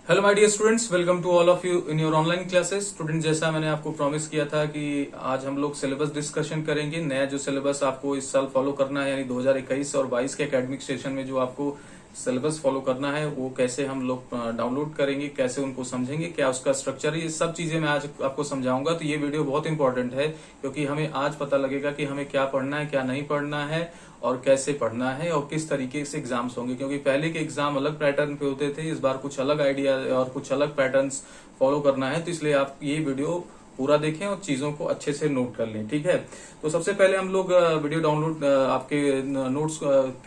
Hello my dear students, welcome to all of you in your online classes. Student, जैसा मैंने आपको promise किया था कि आज हम लोग सिलेबस डिस्कशन करेंगे। नया जो सिलेबस आपको इस साल फॉलो करना है, यानी 2021 और 22 के एकेडमिक सेशन में जो आपको सिलेबस फॉलो करना है, वो कैसे हम लोग डाउनलोड करेंगे, कैसे उनको समझेंगे, क्या उसका स्ट्रक्चर है, ये सब चीजें मैं आज आपको समझाऊंगा। तो ये वीडियो बहुत इंपॉर्टेंट है क्योंकि हमें आज पता लगेगा कि हमें क्या पढ़ना है, क्या नहीं पढ़ना है और कैसे पढ़ना है और किस तरीके से एग्जाम्स होंगे। क्योंकि पहले के एग्जाम अलग पैटर्न पे होते थे, इस बार कुछ अलग आइडिया और कुछ अलग पैटर्न्स फॉलो करना है। तो इसलिए आप ये वीडियो पूरा देखें और चीजों को अच्छे से नोट कर लें, ठीक है। तो सबसे पहले हम लोग वीडियो डाउनलोड आपके नोट्स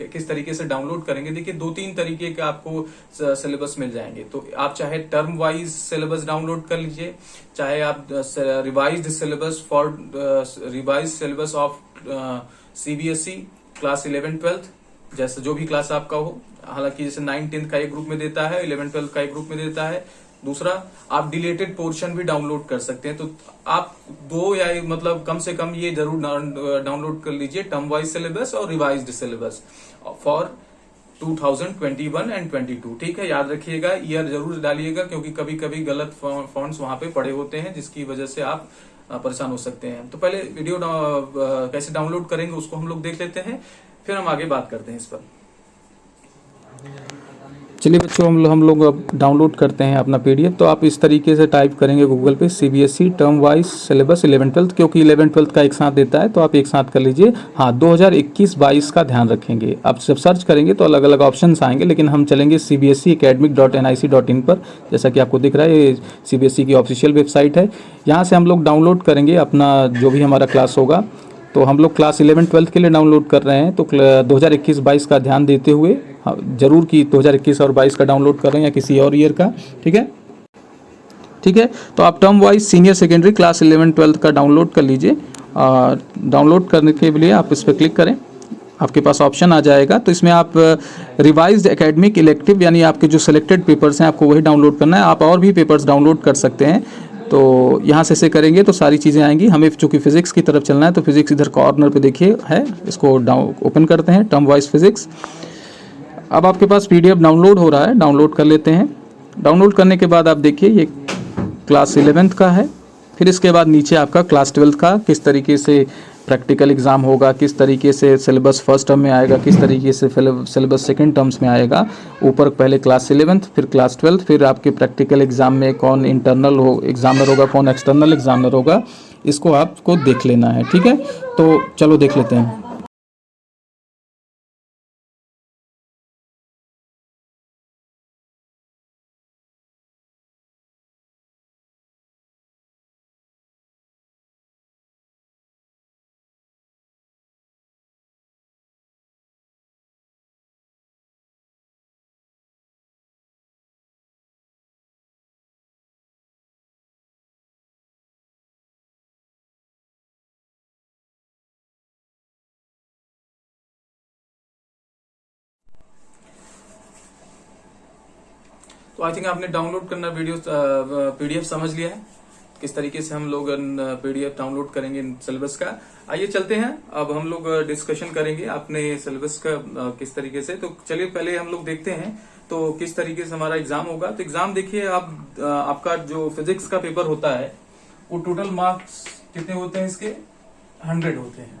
किस तरीके से डाउनलोड करेंगे। देखिए, 2-3 तरीके के आपको सिलेबस मिल जाएंगे। तो आप चाहे टर्म वाइज सिलेबस डाउनलोड कर लीजिए, चाहे आप revised syllabus of CBSE class 11-12, जैसे जो भी क्लास आपका हो। हालांकि जैसे 9-10 का एक ग्रुप में देता है, 11-12 का एक ग्रुप में देता है। दूसरा, आप डिलेटेड पोर्शन भी डाउनलोड कर सकते हैं। तो आप दो या मतलब कम से कम ये जरूर डाउनलोड कर लीजिए, टर्म वाइज सिलेबस और रिवाइज्ड सिलेबस फॉर 2021 एंड 22। ठीक है, याद रखिएगा, ईयर जरूर डालिएगा क्योंकि कभी कभी गलत फॉन्ट्स वहां पे पड़े होते हैं जिसकी वजह से आप परेशान हो सकते हैं। तो पहले वीडियो कैसे डाउनलोड करेंगे उसको हम लोग देख लेते हैं, फिर हम आगे बात करते हैं इस पर। चलिए बच्चों, हम लोग अब डाउनलोड करते हैं अपना पीडीएफ। तो आप इस तरीके से टाइप करेंगे गूगल पे सीबीएसई टर्म वाइज सिलेबस 11-12, क्योंकि 11-12 का एक साथ देता है तो आप एक साथ कर लीजिए। हाँ, 2021-22 का ध्यान रखेंगे। आप जब सर्च करेंगे तो अलग अलग ऑप्शंस आएंगे, लेकिन हम चलेंगे cbseacademic.nic.in पर। जैसा कि आपको दिख रहा है, ये सीबीएसई की ऑफिशियल वेबसाइट है। यहाँ से हम लोग डाउनलोड करेंगे अपना जो भी हमारा क्लास होगा। तो हम लोग क्लास 11-12 के लिए डाउनलोड कर रहे हैं, तो 2021-22 का ध्यान देते हुए जरूर कि 2021 और 22 का डाउनलोड कर रहे हैं या किसी और ईयर का। ठीक है, ठीक है। तो आप term wise senior secondary class 11-12 का डाउनलोड कर लीजिए। डाउनलोड करने के लिए आप इस पर क्लिक करें, आपके पास ऑप्शन आ जाएगा। तो इसमें आप रिवाइज्ड एकेडमिक इलेक्टिव, यानी आपके जो सिलेक्टेड पेपर्स हैं आपको वही डाउनलोड करना है। आप और भी पेपर्स डाउनलोड कर सकते हैं। तो यहाँ से करेंगे तो सारी चीज़ें आएंगी। हमें चूँकि फिजिक्स की तरफ चलना है तो फिजिक्स इधर कॉर्नर पे देखिए है, इसको ओपन करते हैं, टर्म वाइज फिजिक्स। अब आपके पास पीडीएफ डाउनलोड हो रहा है, डाउनलोड कर लेते हैं। डाउनलोड करने के बाद आप देखिए ये क्लास 11th का है। फिर इसके बाद नीचे आपका क्लास 12th का किस तरीके से प्रैक्टिकल एग्जाम होगा, किस तरीके से सिलेबस फर्स्ट टर्म में आएगा, किस तरीके से सिलेबस सेकंड टर्म्स में आएगा। ऊपर पहले क्लास 11th, फिर क्लास 12th, फिर आपके प्रैक्टिकल एग्जाम में कौन इंटरनल एग्जामिनर होगा, कौन एक्सटर्नल एग्जामिनर होगा, इसको आपको देख लेना है। ठीक है, तो चलो देख लेते हैं। तो आई थिंक आपने डाउनलोड करना पीडीएफ समझ लिया है, किस तरीके से हम लोग पीडीएफ डाउनलोड करेंगे सिलेबस का। आइए चलते हैं, अब हम लोग डिस्कशन करेंगे अपने सिलेबस का किस तरीके से। तो चलिए पहले हम लोग देखते हैं तो किस तरीके से हमारा एग्जाम होगा। तो एग्जाम देखिए, आप आपका जो फिजिक्स का पेपर होता है वो टोटल मार्क्स कितने होते हैं इसके, 100 होते हैं।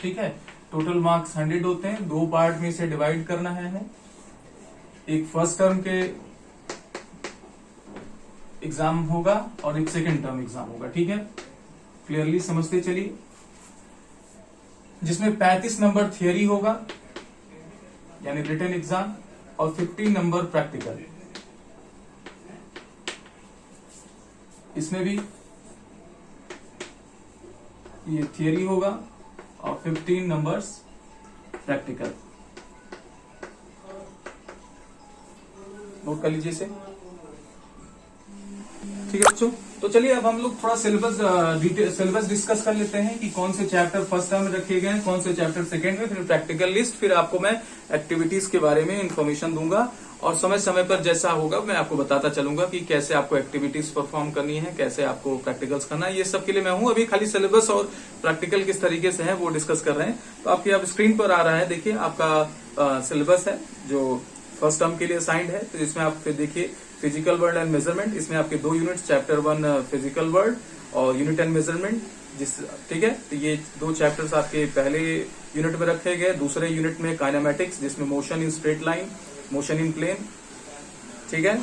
ठीक है, टोटल मार्क्स 100 होते हैं। 2 पार्ट में इसे डिवाइड करना है हमें। एक फर्स्ट टर्म के एग्जाम होगा और एक सेकंड टर्म एग्जाम होगा। ठीक है, क्लियरली समझते चलिए। जिसमें 35 नंबर थियरी होगा यानी रिटन एग्जाम और 50 नंबर प्रैक्टिकल। इसमें भी ये थियरी होगा और 15 नंबर्स प्रैक्टिकल। नोट कर लीजिए इसे। ठीक है बच्चों, तो चलिए अब हम लोग थोड़ा सिलेबस डिस्कस कर लेते हैं कि कौन से चैप्टर फर्स्ट टर्म में रखे गए हैं, कौन से चैप्टर सेकंड में, फिर प्रैक्टिकल लिस्ट, फिर आपको मैं एक्टिविटीज के बारे में इंफॉर्मेशन दूंगा और समय समय पर जैसा होगा मैं आपको बताता चलूंगा कि कैसे आपको एक्टिविटीज परफॉर्म करनी है, कैसे आपको प्रैक्टिकल्स करना है। ये सब के लिए मैं हूं। अभी खाली सिलेबस और प्रैक्टिकल किस तरीके से है वो डिस्कस कर रहे हैं। तो आपकी अब स्क्रीन पर आ रहा है, देखिए आपका सिलेबस है जो फर्स्ट टर्म के लिए असाइंड है। तो इसमें आप फिर देखिए फिजिकल वर्ल्ड एंड मेजरमेंट, इसमें आपके 2 यूनिट्स, चैप्टर 1 फिजिकल वर्ल्ड और यूनिट एंड मेजरमेंट, जिस ठीक है। तो ये 2 चैप्टर्स आपके पहले यूनिट में रखे गए। दूसरे यूनिट में काइनेमेटिक्स, जिसमें motion in straight line, motion in plane, ठीक है।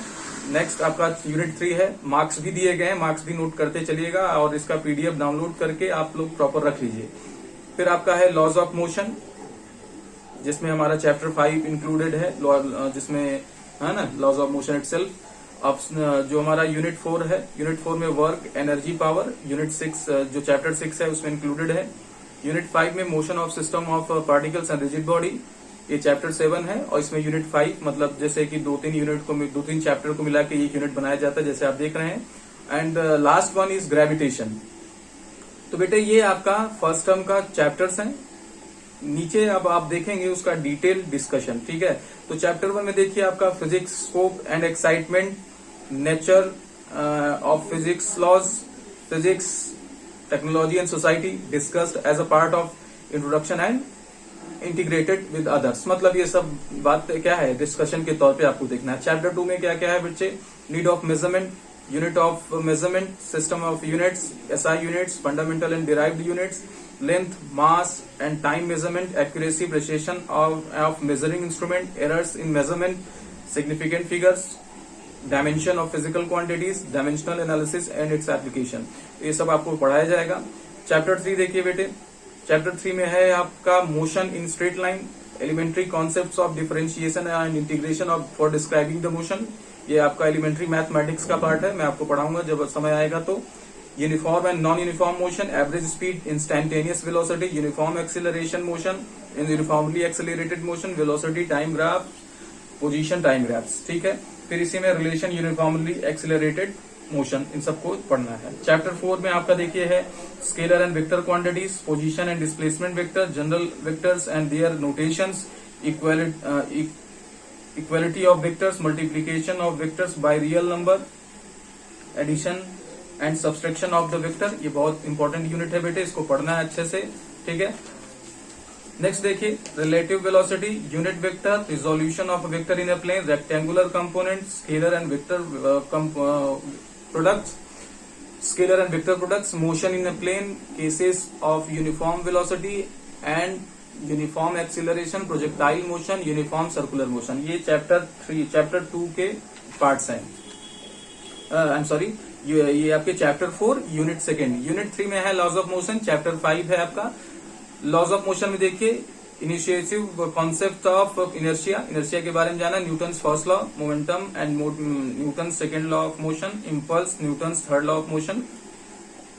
नेक्स्ट आपका यूनिट 3 है। मार्क्स भी दिए गए हैं, मार्क्स भी नोट करते चलिएगा और इसका पीडीएफ डाउनलोड करके आप लोग प्रॉपर रख लीजिए। फिर आपका है लॉज ऑफ मोशन, जिसमें हमारा चैप्टर 5 इंक्लूडेड है, जिसमें है ना लॉज ऑफ मोशन इटसेल्फ। अब जो हमारा यूनिट 4 है, यूनिट 4 में वर्क, एनर्जी, पावर। यूनिट 6 जो चैप्टर 6 है उसमें इंक्लूडेड है। यूनिट 5 में motion of system of particles and rigid body, ये चैप्टर 7 है। और इसमें यूनिट 5 मतलब जैसे कि 2-3 चैप्टर को मिला के एक यूनिट बनाया जाता है, जैसे आप देख रहे हैं। And last one is gravitation. तो बेटे ये आपका फर्स्ट टर्म का चैप्टर्स हैं। नीचे अब आप देखेंगे उसका डिटेल डिस्कशन, ठीक है। तो चैप्टर 1 में देखिए आपका physics, scope and excitement, nature of physics, laws, physics, technology and society discussed as a part of introduction and integrated with others. मतलब ये सब बात क्या है, डिस्कशन के तौर पे आपको देखना है। चैप्टर 2 में क्या क्या है बच्चे, need of measurement, unit of measurement, system of units, SI units, fundamental and derived units, length, mass and time measurement, accuracy, precision of measuring instrument, errors in measurement, significant figures, dimension of physical quantities, dimensional analysis and its application. ये सब आपको पढ़ाया जाएगा। Chapter 3 देखिए बेटे, chapter 3 में है आपका motion in straight line, elementary concepts of differentiation and integration of for describing the motion. ये आपका एलिमेंट्री मैथमेटिक्स का पार्ट है, मैं आपको पढ़ाऊंगा जब समय आएगा। तो uniform and non uniform motion, average speed, instantaneous velocity, uniform acceleration motion, uniformly accelerated motion, velocity time graph, position time graphs, ठीक है। फिर इसी में रिलेशन यूनिफॉर्मली एक्सीलरेटेड मोशन, इन सबको पढ़ना है। चैप्टर 4 में आपका देखिए है scalar and vector quantities, position and displacement vector, general vectors and their notations, equality of vectors, multiplication of vectors by real number, addition and subtraction of the vector. ये बहुत इंपॉर्टेंट यूनिट है बेटे, इसको पढ़ना है अच्छे से, ठीक है। नेक्स्ट देखिए relative velocity, unit vector, resolution of vector in a plane, rectangular component, scalar and vector products, scalar and vector products, motion in a plane, cases of uniform velocity and uniform acceleration, projectile motion, uniform circular motion। ये chapter 2 के parts हैं। I am sorry, ये आपके chapter 4 unit 2। Unit 3 में है laws of motion, chapter 5 है आपका। Laws of motion में देखिए initiative concept of inertia, inertia के बारे में जाना, Newton's first law, momentum and Newton second law of motion, impulse, Newton's third law of motion,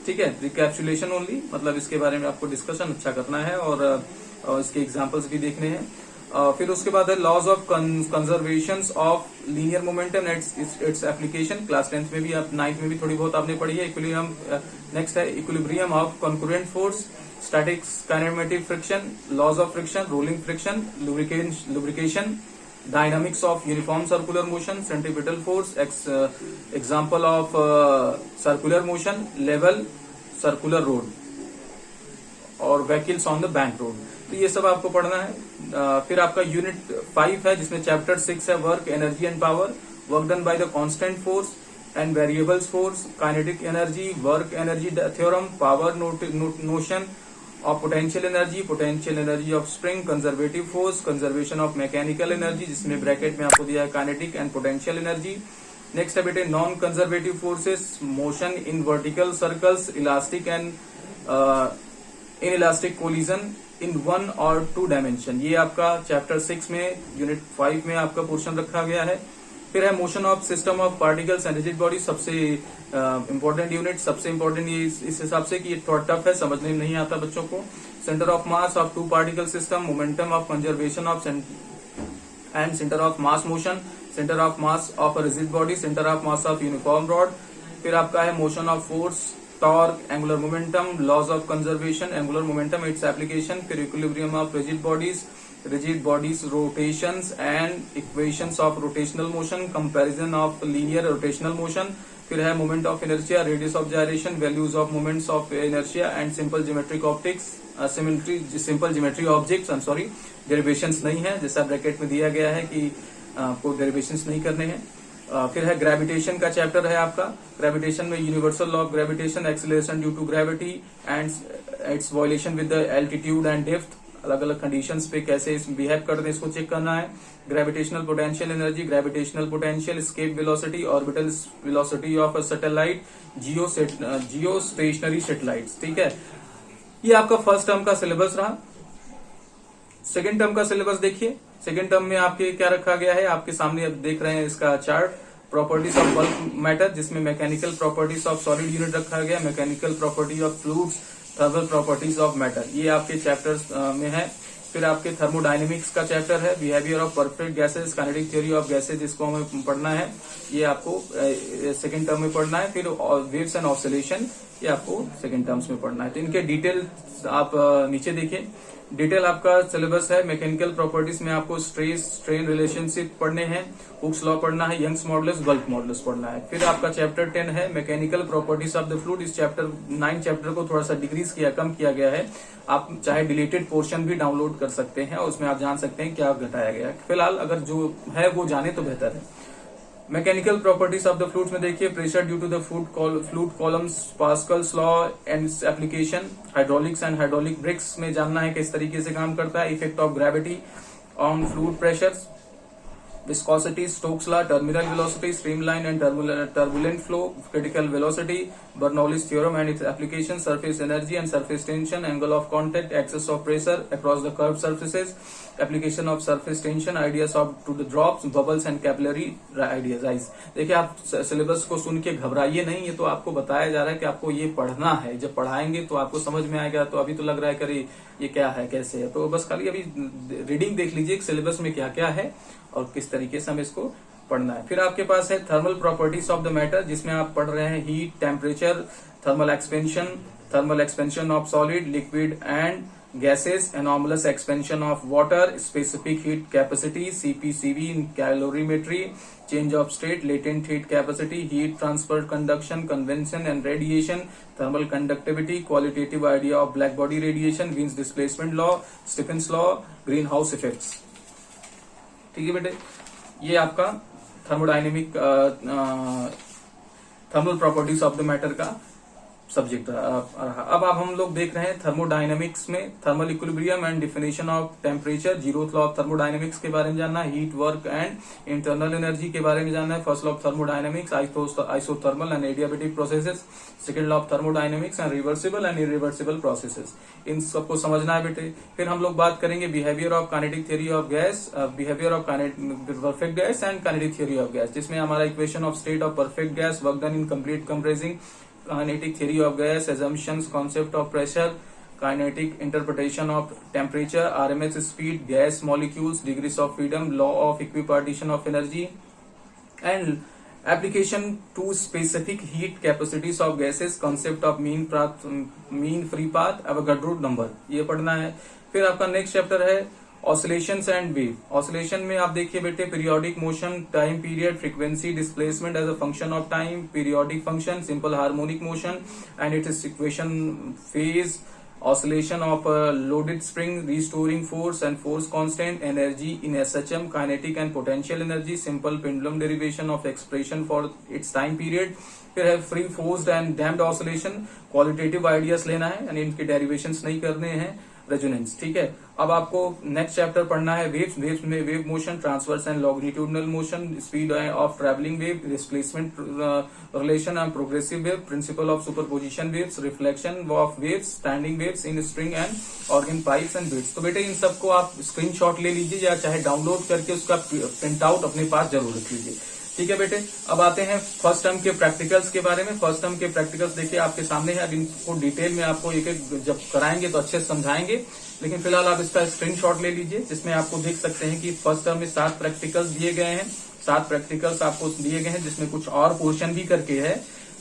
ठीक है। रिकैप्सुलेशन ओनली, मतलब इसके बारे में आपको डिस्कशन अच्छा करना है और इसके एग्जांपल्स भी देखने हैं। फिर उसके बाद है laws of conservation of linear momentum and its application. Class 10th में भी, आप 9th में भी थोड़ी बहुत आपने पढ़ी है। इक्विलिब्रियम, नेक्स्ट है equilibrium of concurrent force, statics, kinematic friction, laws of friction, rolling friction, lubrication, dynamics of uniform circular motion, centripetal force, example of circular motion, level, circular road और vehicles on the bank road. तो ये सब आपको पढ़ना है। फिर आपका unit 5 है, जिसमें चैप्टर 6 है work, energy and power, work done by the constant force and variables force, kinetic energy, work energy theorem, power notion of potential energy of spring, conservative force, conservation of mechanical energy, जिसमें bracket में आपको दिया है kinetic and potential energy. Next है बेटे non conservative forces, motion in vertical circles, elastic and in elastic collision इन 1 और 2 dimension. ये आपका चैप्टर 6 में यूनिट 5 में आपका पोर्शन रखा गया है। फिर है motion of system of particles and rigid body, सबसे इंपॉर्टेंट यूनिट, सबसे इंपॉर्टेंट ये इस हिसाब से कि ये थोड़ा टफ है, समझने में नहीं आता बच्चों को। Centre of mass of 2 particle system, momentum of conservation of and centre of mass motion, centre of mass of rigid body, centre of mass of uniform rod. फिर आपका है motion of force, torque, angular momentum, laws of conservation, angular momentum, its application. फिर equilibrium of rigid bodies rotations and equations of rotational motion, comparison of linear rotational motion। फिर है moment of inertia, radius of gyration, values of moments of inertia and simple geometric optics, simple geometry objects, I'm sorry, derivations नहीं है, जैसा bracket में दिया गया है कि आपको derivations नहीं करने हैं। फिर है ग्रेविटेशन का चैप्टर है आपका। ग्रेविटेशन में universal law of gravitation, acceleration due to gravity and its violation with the altitude and depth, अलग अलग कंडीशंस पे कैसे बिहेव करते हैं इसको चेक करना है। Gravitational potential energy, gravitational potential, escape velocity, orbital velocity of a satellite, Jio stationery satellites. ठीक है, ये आपका फर्स्ट टर्म का सिलेबस रहा। सेकेंड टर्म का सिलेबस देखिए। सेकेंड टर्म में आपके क्या रखा गया है, आपके सामने अब देख रहे हैं इसका chart. Properties of bulk matter, जिसमें mechanical properties of solid unit रखा गया, mechanical property of fluids, thermal properties of matter, ये आपके चैप्टर्स में है। फिर आपके थर्मोडायनेमिक्स का चैप्टर है, behaviour of perfect gases, kinetic theory of gases, जिसको हमें पढ़ना है, ये आपको सेकेंड टर्म में पढ़ना है। फिर वेव्स एंड ऑसिलेशन, ये आपको सेकेंड टर्म्स में पढ़ना है। तो इनके डिटेल आप नीचे देखिए। डिटेल आपका सिलेबस है। मैकेनिकल प्रॉपर्टीज में आपको स्ट्रेस स्ट्रेन रिलेशनशिप पढ़ने हैं, हुक्स लॉ पढ़ना है, यंग्स मॉडुलस, बल्क मॉडुलस पढ़ना है। फिर आपका चैप्टर 10 है mechanical properties of the fluid. इस चैप्टर 9 चैप्टर को थोड़ा सा डिक्रीज किया, कम किया गया है। आप चाहे डिलीटेड पोर्शन भी डाउनलोड कर सकते हैं और उसमें आप जान सकते हैं क्या घटाया गया है। फिलहाल अगर जो है वो जाने तो बेहतर है। Mechanical properties of the fluids में देखिए, pressure due to the fluid columns, Pascal's law and application, hydraulics and hydraulic brakes में जानना है किस तरीके से काम करता है। Effect of gravity on fluid pressures, viscosity, Stokes law, terminal velocity, streamline and turbulent flow, critical velocity, Bernoulli's theorem and its application, surface energy and surface tension, angle of contact, axis of pressure across the curved surfaces, application of surface tension, ideas of to the drops, bubbles and capillary ideas. देखिए, आप syllabus को सुन के घबराइए नहीं, ये तो आपको बताया जा रहा है कि आपको ये पढ़ना है। जब पढ़ाएंगे तो आपको समझ में आएगा। तो अभी तो लग रहा है कि ये क्या है, कैसे है, तो बस खाली अभी रीडिंग देख लीजिए सिलेबस में क्या क्या है और किस तरीके से हमें इसको पढ़ना है। फिर आपके पास है thermal properties of the matter, जिसमें आप पढ़ रहे हैं heat, temperature, thermal expansion of solid, liquid and gases, anomalous expansion of water, specific heat capacity, CPCV in calorimetry, change of state, latent heat capacity, heat transfer, conduction, convection and radiation, thermal conductivity, qualitative idea of black body radiation, Wien's displacement law, Stephen's law, greenhouse effects। ठीक है बेटे, ये आपका thermodynamic thermal properties of the matter का subject रहा। अब हम लोग देख रहे हैं थर्मोडायनेमिक्स में thermal equilibrium and definition of temperature, zeroth law of thermodynamics के बारे में जानना है, heat work and internal energy के बारे में जानना है, first law of thermodynamics, isothermal and adiabatic processes, second law of thermodynamics and reversible and irreversible processes, इन सबको समझना है बेटे। फिर हम लोग बात करेंगे behaviour of kinetic theory of gas, behaviour of perfect gas and kinetic theory of gas, जिसमें हमारा equation of state of perfect gas, work done in complete compressing, kinetic theory of gas, assumptions, concept of pressure, kinetic interpretation of temperature, RMS speed, gas molecules, degrees of freedom, law of equipartition of energy, and application to specific heat capacities of gases, concept of mean free path, Avogadro number, ये पढ़ना है। फिर आपका next chapter है oscillations and wave. Oscillation में आप देखिए बेटे, periodic motion, time period, frequency, displacement as a function of time, periodic function, simple harmonic motion and its equation, phase, oscillation of a loaded spring, restoring force and force constant, energy in SHM, kinetic and potential energy, simple pendulum derivation of expression for its time period। फिर है free forced and damped oscillation, qualitative ideas लेना है यानी इनके derivations नहीं करने हैं, resonance. ठीक है, अब आपको नेक्स्ट चैप्टर पढ़ना है वेव्स। वेव्स में wave motion, transverse and longitudinal motion, speed of travelling wave, displacement relation and progressive wave, principle of superposition waves, reflection of waves, standing waves in string and organ pipes and beats. तो बेटे इन सबको आप screenshot ले लीजिए या चाहे download करके उसका प्रिंट आउट अपने पास जरूर रख लीजिए। ठीक है बेटे, अब आते हैं फर्स्ट टर्म के प्रैक्टिकल्स के बारे में। फर्स्ट टर्म के प्रैक्टिकल्स देखिए आपके सामने है। अब इनको डिटेल में आपको एक एक जब कराएंगे तो अच्छे से समझाएंगे, लेकिन फिलहाल आप इसका स्क्रीनशॉट ले लीजिए, जिसमें आपको देख सकते हैं कि फर्स्ट टर्म में 7 प्रैक्टिकल्स दिए गए हैं। 7 प्रैक्टिकल्स आपको दिए गए हैं, जिसमें कुछ और पोर्शन भी करके है।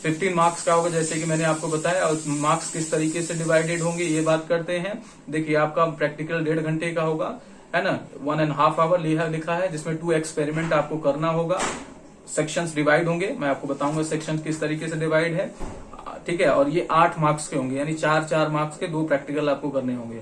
15 मार्क्स का होगा, जैसे कि मैंने आपको बताया। और मार्क्स किस तरीके से डिवाइडेड होंगे ये बात करते हैं। देखिए, आपका प्रैक्टिकल 1.5 घंटे का होगा, है ना, 1.5 आवर लिखा है, जिसमें 2 एक्सपेरिमेंट आपको करना होगा। सेक्शंस डिवाइड होंगे, मैं आपको बताऊंगा सेक्शन किस तरीके से डिवाइड है। ठीक है, और ये 8 मार्क्स के होंगे, यानी 4-4 मार्क्स के 2 प्रैक्टिकल आपको करने होंगे।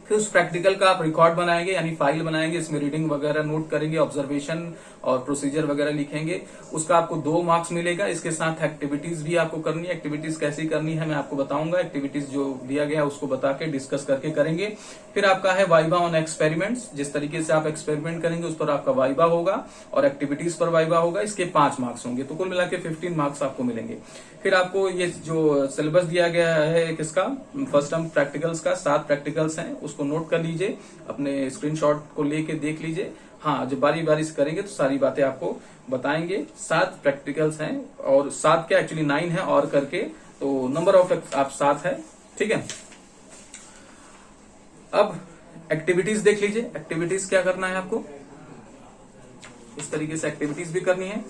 फिर उस प्रैक्टिकल का आप रिकॉर्ड बनाएंगे, यानी फाइल बनाएंगे, इसमें रीडिंग वगैरह नोट करेंगे, ऑब्जर्वेशन और प्रोसीजर वगैरह लिखेंगे। उसका आपको 2 मार्क्स मिलेगा। इसके साथ एक्टिविटीज भी आपको करनी है। एक्टिविटीज कैसी करनी है मैं आपको बताऊंगा। एक्टिविटीज जो दिया गया उसको बता के डिस्कस करके करेंगे। फिर आपका है वाइवा ऑन एक्सपेरिमेंट्स, जिस तरीके से आप एक्सपेरिमेंट करेंगे उस पर आपका वाइवा होगा और एक्टिविटीज पर वाइवा होगा। इसके 5 मार्क्स होंगे, तो कुल मिला के 15 मार्क्स आपको मिलेंगे। फिर आपको ये जो सिलेबस दिया गया है किसका, फर्स्ट टर्म प्रैक्टिकल्स का 7 प्रैक्टिकल्स हैं, उसको नोट कर लीजिए, अपने स्क्रीनशॉट को लेके देख लीजिए। हाँ, जब बारी बारी से करेंगे तो सारी बातें आपको बताएंगे। 7 प्रैक्टिकल्स हैं और 7 क्या एक्चुअली 9 है और करके, तो नंबर ऑफ आप 7 है। ठीक है, अब एक्टिविटीज देख लीजिए। एक्टिविटीज क्या करना है आपको, इस तरीके से एक्टिविटीज भी करनी है।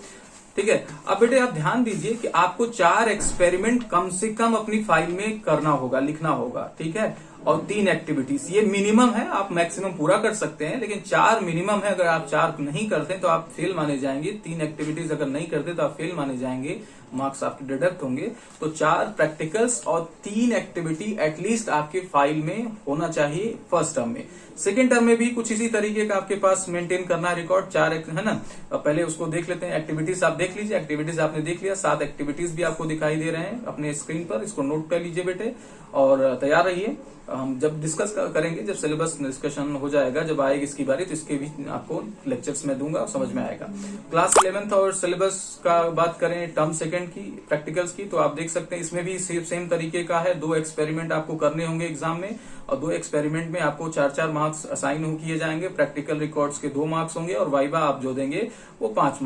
ठीक है, अब बेटे आप ध्यान दीजिए कि आपको 4 एक्सपेरिमेंट कम से कम अपनी फाइल में करना होगा, लिखना होगा। ठीक है, और 3 एक्टिविटीज, ये मिनिमम है, आप मैक्सिमम पूरा कर सकते हैं, लेकिन 4 मिनिमम है। अगर आप 4 नहीं करते तो आप फेल माने जाएंगे। 3 एक्टिविटीज अगर नहीं करते तो आप फेल माने जाएंगे, मार्क्स आपके डिडक्ट होंगे। तो 4 प्रैक्टिकल्स और 3 एक्टिविटी एटलीस्ट आपके फाइल में होना चाहिए फर्स्ट टर्म में। सेकेंड टर्म में भी कुछ इसी तरीके का आपके पास मेंटेन करना है रिकॉर्ड, 4 है ना। पहले उसको देख लेते हैं। एक्टिविटीज आप देख लीजिए। एक्टिविटीज आपने देख लिया, 7 एक्टिविटीज भी आपको दिखाई दे रहे हैं अपने स्क्रीन पर। इसको नोट कर लीजिए बेटे और तैयार रहिए। हम जब डिस्कस करेंगे, जब सिलेबस डिस्कशन हो जाएगा, जब आएगी इसकी बारी, तो इसके भी आपको लेक्चर्स में दूंगा, समझ में आएगा। क्लास 11th और सिलेबस का बात करें टर्म सेकंड की प्रैक्टिकल्स की, तो आप देख सकते हैं इसमें भी सेम तरीके का है। 2 एक्सपेरिमेंट आपको करने होंगे एग्जाम में और 2 एक्सपेरिमेंट में आपको 4-4 मार्क्स असाइन किए जाएंगे। प्रैक्टिकल रिकॉर्ड्स के 2 मार्क्स होंगे और वाइवा आप जो देंगे वो 5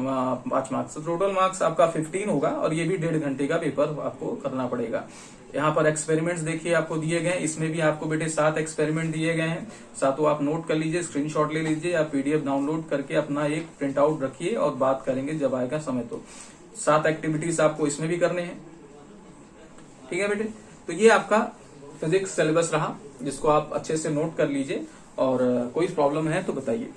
मार्क्स। टोटल मार्क्स आपका 15 होगा और ये भी 1.5 घंटे का पेपर आपको करना पड़ेगा। यहाँ पर एक्सपेरिमेंट्स देखिए आपको दिए गए हैं। इसमें भी आपको बेटे 7 एक्सपेरिमेंट दिए गए हैं। सातों आप नोट कर लीजिए, स्क्रीनशॉट ले लीजिए या पीडीएफ डाउनलोड करके अपना एक प्रिंट आउट रखिए और बात करेंगे जब आएगा समय। तो 7 एक्टिविटीज आपको इसमें भी करने हैं। ठीक है बेटे, तो ये आपका फिजिक्स सिलेबस रहा, जिसको आप अच्छे से नोट कर लीजिए और कोई प्रॉब्लम है तो बताइए।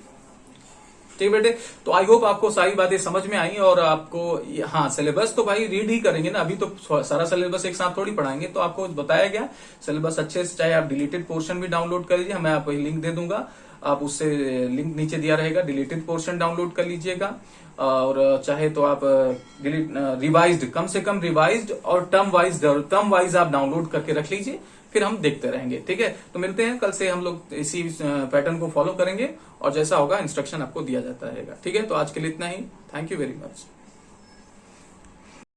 ठीक बेटे, तो आई होप आपको सारी बातें समझ में आई और आपको हाँ सिलेबस तो भाई रीड ही करेंगे ना, अभी तो सारा सिलेबस एक साथ थोड़ी पढ़ाएंगे। तो आपको बताया गया सिलेबस अच्छे से, चाहे आप डिलीटेड पोर्शन भी डाउनलोड कर लीजिए, मैं आपको लिंक दे दूंगा, आप उससे लिंक नीचे दिया रहेगा, डिलीटेड पोर्शन डाउनलोड कर लीजिएगा। और चाहे तो आप रिवाइज्ड, कम से कम रिवाइज्ड और टर्म वाइज आप डाउनलोड करके रख लीजिए, फिर हम देखते रहेंगे। ठीक है, तो मिलते हैं कल से, हम लोग इसी पैटर्न को फॉलो करेंगे और जैसा होगा इंस्ट्रक्शन आपको दिया जाता रहेगा। ठीक है, तो आज के लिए इतना ही। Thank you very much.